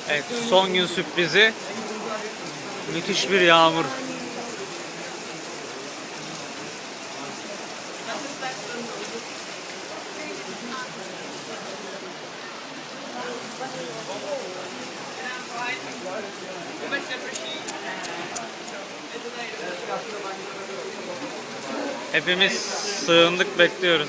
Evet, son gün sürprizi. Müthiş bir yağmur. Hepimiz sığındık, bekliyoruz.